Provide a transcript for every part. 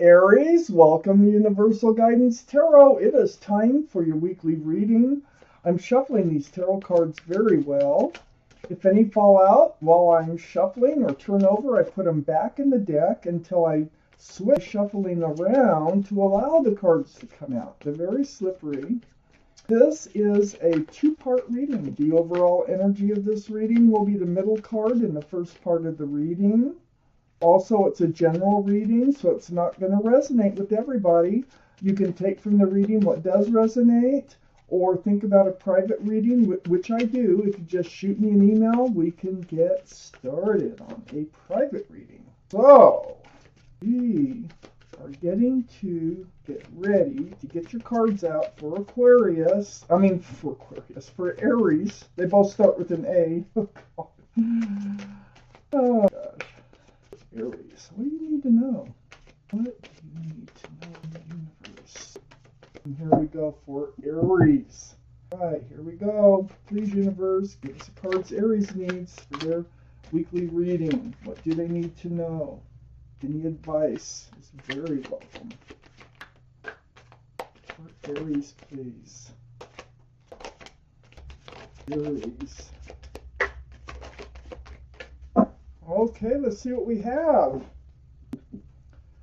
Aries, welcome to Universal Guidance Tarot. It is time for your weekly reading. I'm shuffling these tarot cards very well. If any fall out while I'm shuffling or turn over, I put them back in the deck until I switch shuffling around to allow the cards to come out. They're very slippery. This is a two-part reading. The overall energy of this reading will be the middle card in the first part of the reading. Also, it's a general reading, so it's not going to resonate with everybody. You can take from the reading what does resonate, or think about a private reading, which I do. If you just shoot me an email, we can get started on a private reading. So, we are getting to get ready to get your cards out for for Aries. They both start with an A. Oh, gosh. Aries, what do you need to know? What do you need to know in the universe? And here we go for Aries. All right, here we go. Please, universe, give us the cards Aries needs for their weekly reading. What do they need to know? Any advice is very welcome. For Aries, please. Aries. Okay, let's see what we have.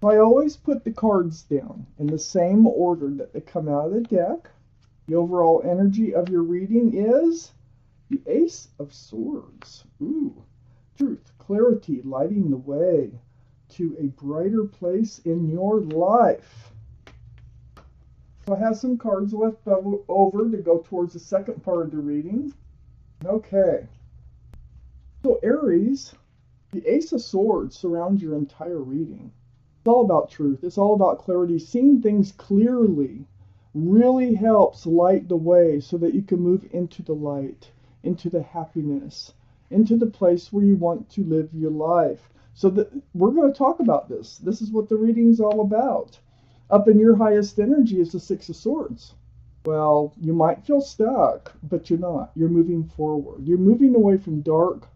I always put the cards down in the same order that they come out of the deck. The overall energy of your reading is the Ace of Swords. Ooh, truth, clarity, lighting the way to a brighter place in your life. So I have some cards left over to go towards the second part of the reading. Okay. So Aries, the Ace of Swords surrounds your entire reading. It's all about truth. It's all about clarity. Seeing things clearly really helps light the way so that you can move into the light, into the happiness, into the place where you want to live your life. So that we're going to talk about this. This is what the reading's all about. Up in your highest energy is the Six of Swords. Well, you might feel stuck, but you're not. You're moving forward. You're moving away from dark,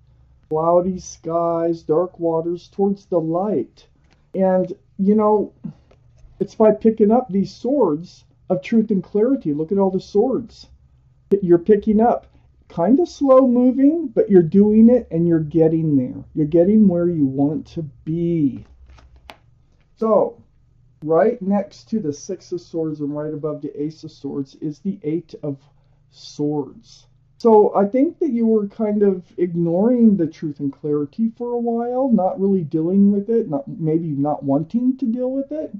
cloudy skies, dark waters towards the light. And, you know, it's by picking up these swords of truth and clarity. Look at all the swords that you're picking up. Kind of slow moving, but you're doing it and you're getting there. You're getting where you want to be. So, right next to the Six of Swords and right above the Ace of Swords is the Eight of Swords. So I think that you were kind of ignoring the truth and clarity for a while, not really dealing with it, maybe not wanting to deal with it.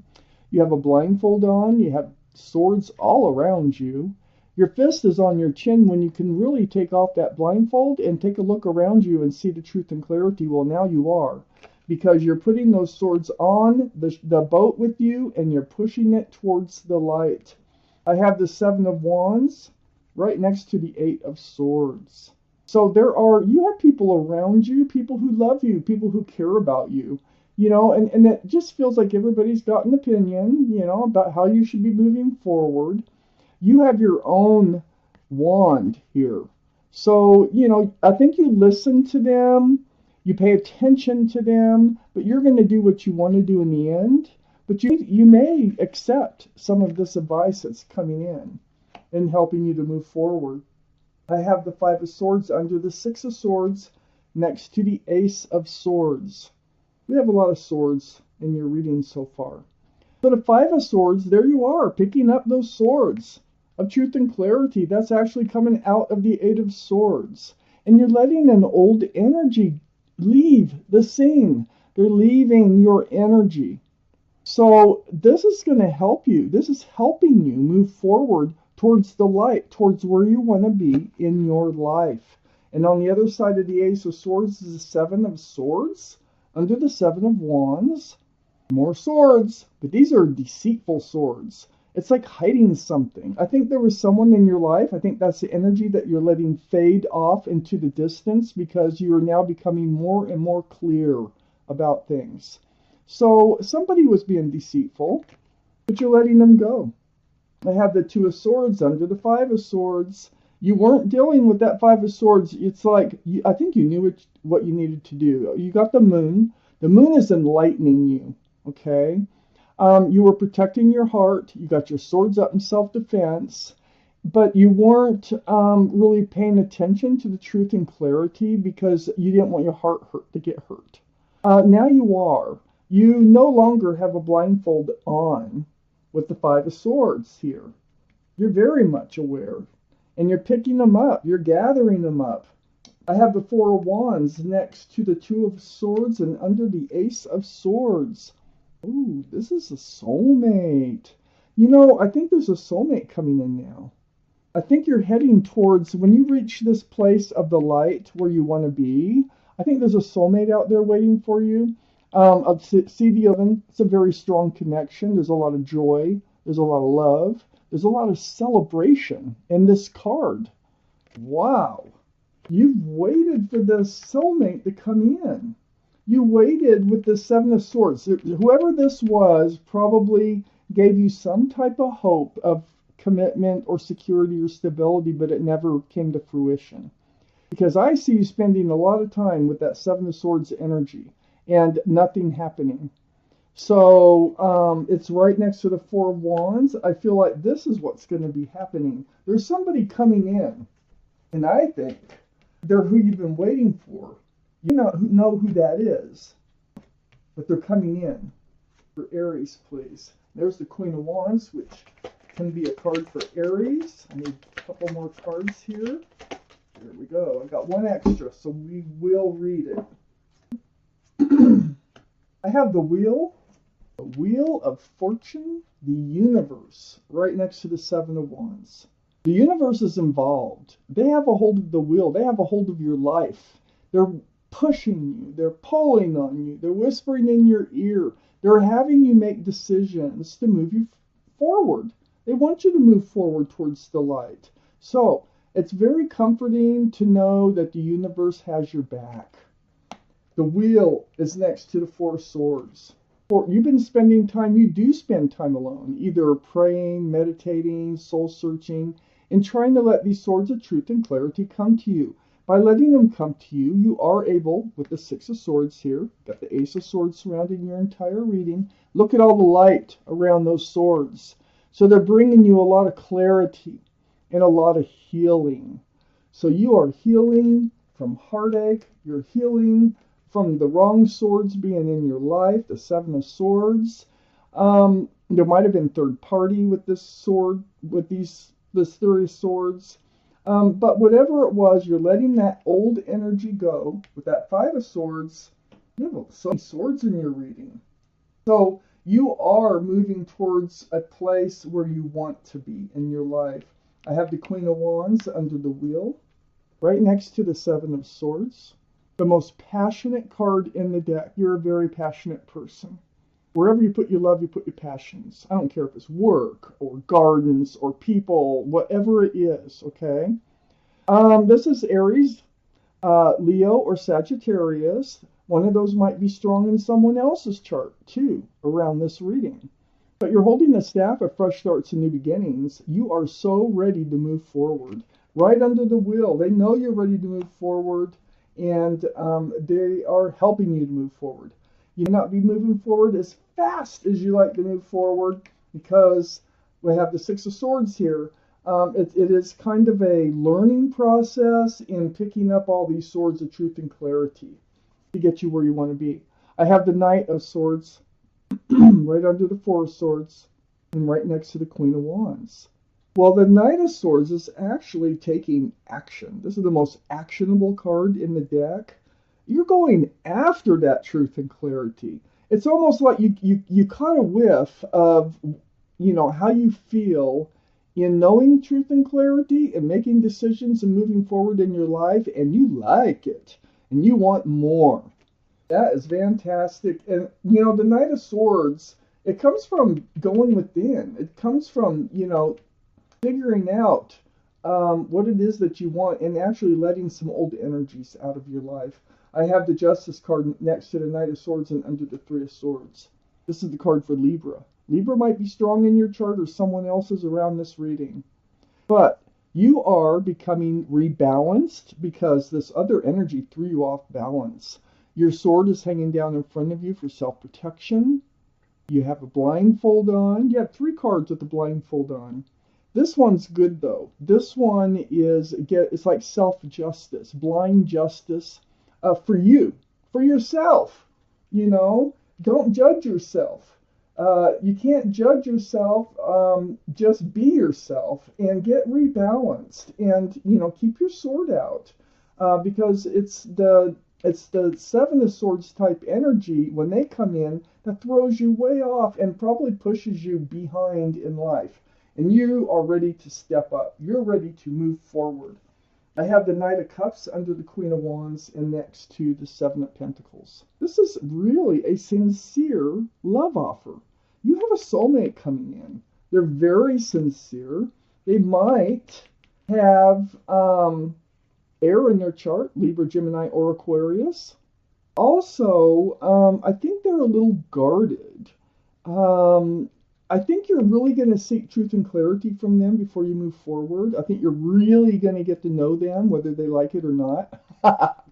You have a blindfold on, you have swords all around you. Your fist is on your chin when you can really take off that blindfold and take a look around you and see the truth and clarity. Well, now you are, because you're putting those swords on the boat with you and you're pushing it towards the light. I have the Seven of Wands right next to the Eight of Swords. So you have people around you, people who love you, people who care about you, and it just feels like everybody's got an opinion, about how you should be moving forward. You have your own wand here. So, I think you listen to them, you pay attention to them, but you're going to do what you want to do in the end. But you may accept some of this advice that's coming in and helping you to move forward. I have the Five of Swords under the Six of Swords next to the Ace of Swords. We have a lot of swords in your reading so far. So the Five of Swords, there you are, picking up those swords of truth and clarity. That's actually coming out of the Eight of Swords. And you're letting an old energy leave the scene. They're leaving your energy. So this is going to help you. This is helping you move forward towards the light, towards where you want to be in your life. And on the other side of the Ace of Swords is the Seven of Swords. Under the Seven of Wands, more swords, but these are deceitful swords. It's like hiding something. I think there was someone in your life. I think that's the energy that you're letting fade off into the distance because you are now becoming more and more clear about things. So somebody was being deceitful, but you're letting them go. I have the Two of Swords under the Five of Swords. You weren't dealing with that Five of Swords. It's like, I think you knew what you needed to do. You got the Moon. The Moon is enlightening you, okay? You were protecting your heart. You got your swords up in self-defense, but you weren't really paying attention to the truth and clarity because you didn't want your heart to get hurt. Now you are. You no longer have a blindfold on with the Five of Swords here. You're very much aware, and you're picking them up. You're gathering them up. I have the Four of Wands next to the Two of Swords and under the Ace of Swords. Ooh, this is a soulmate. You know, I think there's a soulmate coming in now. I think you're heading towards, when you reach this place of the light where you want to be, I think there's a soulmate out there waiting for you. I'll see the other. It's a very strong connection. There's a lot of joy. There's a lot of love. There's a lot of celebration in this card. Wow. You've waited for this soulmate to come in. You waited with the Seven of Swords. Whoever this was probably gave you some type of hope of commitment or security or stability, but it never came to fruition. Because I see you spending a lot of time with that Seven of Swords energy and nothing happening. So it's right next to the Four of Wands. I feel like this is what's going to be happening. There's somebody coming in, and I think they're who you've been waiting for. You know who that is, but they're coming in. For Aries, please. There's the Queen of Wands, which can be a card for Aries. I need a couple more cards here. There we go. I got one extra, so we will read it. I have the Wheel of Fortune, the Universe, right next to the Seven of Wands. The universe is involved. They have a hold of the wheel. They have a hold of your life. They're pushing you. They're pulling on you. They're whispering in your ear. They're having you make decisions to move you forward. They want you to move forward towards the light. So it's very comforting to know that the universe has your back. The Wheel is next to the Four of Swords. You've been spending time, you do spend time alone, either praying, meditating, soul searching, and trying to let these swords of truth and clarity come to you. By letting them come to you, you are able, with the Six of Swords here, got the Ace of Swords surrounding your entire reading. Look at all the light around those swords. So they're bringing you a lot of clarity and a lot of healing. So you are healing from heartache. You're healing from the wrong swords being in your life, the Seven of Swords. There might have been third party with this sword, with this Three of Swords. But whatever it was, you're letting that old energy go. With that Five of Swords, you have so many swords in your reading. So you are moving towards a place where you want to be in your life. I have the Queen of Wands under the Wheel, right next to the Seven of Swords. The most passionate card in the deck. You're a very passionate person. Wherever you put your love, you put your passions. I don't care if it's work or gardens or people, whatever it is, okay? This is Aries, Leo, or Sagittarius. One of those might be strong in someone else's chart, too, around this reading. But you're holding the staff of fresh starts and new beginnings. You are so ready to move forward. Right under the Wheel. They know you're ready to move forward, and they are helping you to move forward. You may not be moving forward as fast as you like to move forward because we have the Six of Swords here. It is kind of a learning process in picking up all these swords of truth and clarity to get you where you want to be. I have the Knight of Swords right under the Four of Swords and right next to the Queen of Wands. Well, the Knight of Swords is actually taking action. This is the most actionable card in the deck. You're going after that truth and clarity. It's almost like you caught a whiff of, how you feel in knowing truth and clarity and making decisions and moving forward in your life, and you like it and you want more. That is fantastic. And, the Knight of Swords, it comes from going within. It comes from, figuring out what it is that you want and actually letting some old energies out of your life. I have the Justice card next to the Knight of Swords and under the Three of Swords. This is the card for Libra. Libra might be strong in your chart or someone else's around this reading. But you are becoming rebalanced because this other energy threw you off balance. Your sword is hanging down in front of you for self-protection. You have a blindfold on. You have 3 cards with the blindfold on. This one's good though. This one is, it's like self-justice, blind justice for you, for yourself. You know, don't judge yourself. You can't judge yourself. Just be yourself and get rebalanced, and keep your sword out, because it's the 7 of Swords type energy when they come in that throws you way off and probably pushes you behind in life. And you are ready to step up. You're ready to move forward. I have the Knight of Cups under the Queen of Wands and next to the 7 of Pentacles. This is really a sincere love offer. You have a soulmate coming in. They're very sincere. They might have air in their chart, Libra, Gemini, or Aquarius. Also, I think they're a little guarded. I think you're really going to seek truth and clarity from them before you move forward. I think you're really going to get to know them, whether they like it or not.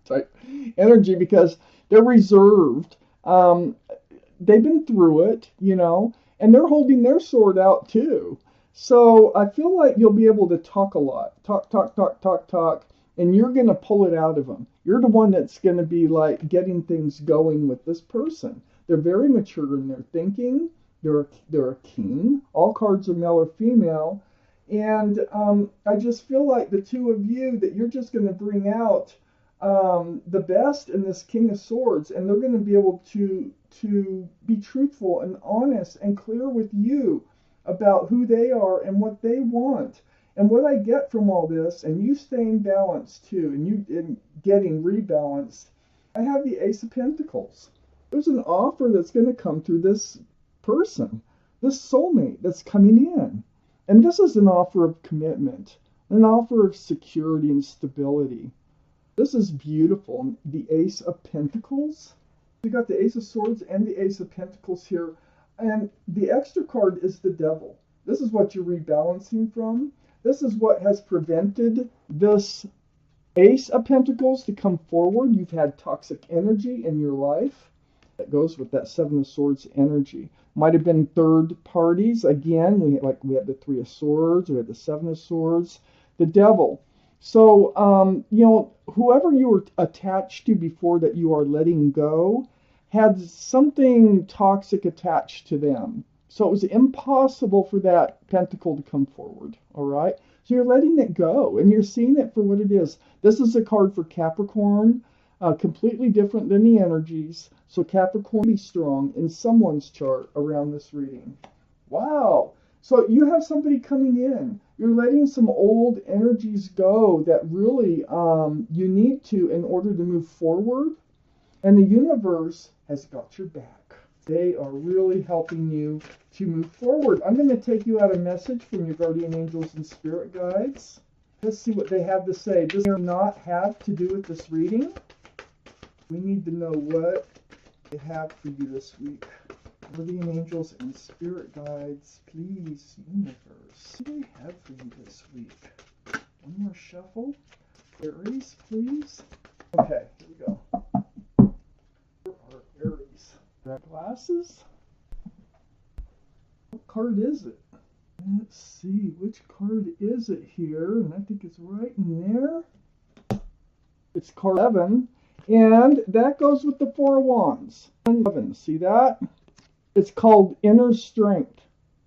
Type energy, because they're reserved. They've been through it, and they're holding their sword out too. So I feel like you'll be able to talk a lot. Talk. And you're going to pull it out of them. You're the one that's going to be like getting things going with this person. They're very mature in their thinking. They're a king. All cards are male or female. And I just feel like the two of you, that you're just going to bring out the best in this King of Swords. And they're going to be able to be truthful and honest and clear with you about who they are and what they want. And what I get from all this, and you staying balanced too, and you getting rebalanced, I have the Ace of Pentacles. There's an offer that's going to come through this person, this soulmate that's coming in. And this is an offer of commitment, an offer of security and stability. This is beautiful. The Ace of Pentacles. We got the Ace of Swords and the Ace of Pentacles here. And the extra card is the Devil. This is what you're rebalancing from. This is what has prevented this Ace of Pentacles to come forward. You've had toxic energy in your life. That goes with that 7 of Swords energy. Might have been third parties. Again, we had the 3 of Swords, we had the 7 of Swords, the Devil. So, whoever you were attached to before that you are letting go had something toxic attached to them. So it was impossible for that pentacle to come forward, all right? So you're letting it go, and you're seeing it for what it is. This is a card for Capricorn, completely different than the energies. So Capricorn, be strong in someone's chart around this reading. Wow. So you have somebody coming in. You're letting some old energies go that really you need to in order to move forward. And the universe has got your back. They are really helping you to move forward. I'm going to take you out a message from your guardian angels and spirit guides. Let's see what they have to say. This does not have to do with this reading. We need to know what they have for you this week. Guardian angels and spirit guides, please, universe. What do they have for you this week? One more shuffle. Aries, please. Okay, here we go. Where are Aries? Grab glasses. What card is it? Let's see, which card is it here? And I think it's right in there. It's card 11. And that goes with the 4 of Wands. 11, see that? It's called Inner Strength.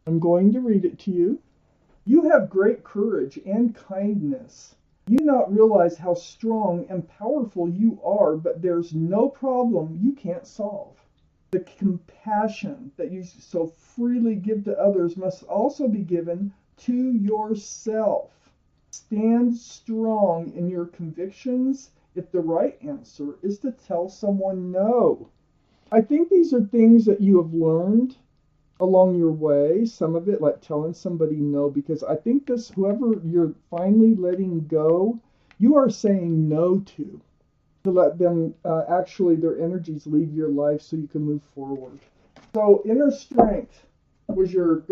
I'm going to read it to you. You have great courage and kindness. You do not realize how strong and powerful you are, but there's no problem you can't solve. The compassion that you so freely give to others must also be given to yourself. Stand strong in your convictions if the right answer is to tell someone no. I think these are things that you have learned along your way. Some of it, like telling somebody no, because I think this, whoever you're finally letting go, you are saying no to let them actually, their energies leave your life so you can move forward. So Inner Strength was your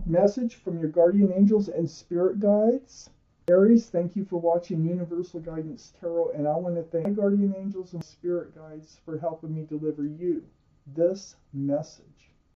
message from your guardian angels and spirit guides. Aries, thank you for watching Universal Guidance Tarot, and I want to thank my guardian angels and spirit guides for helping me deliver you this message.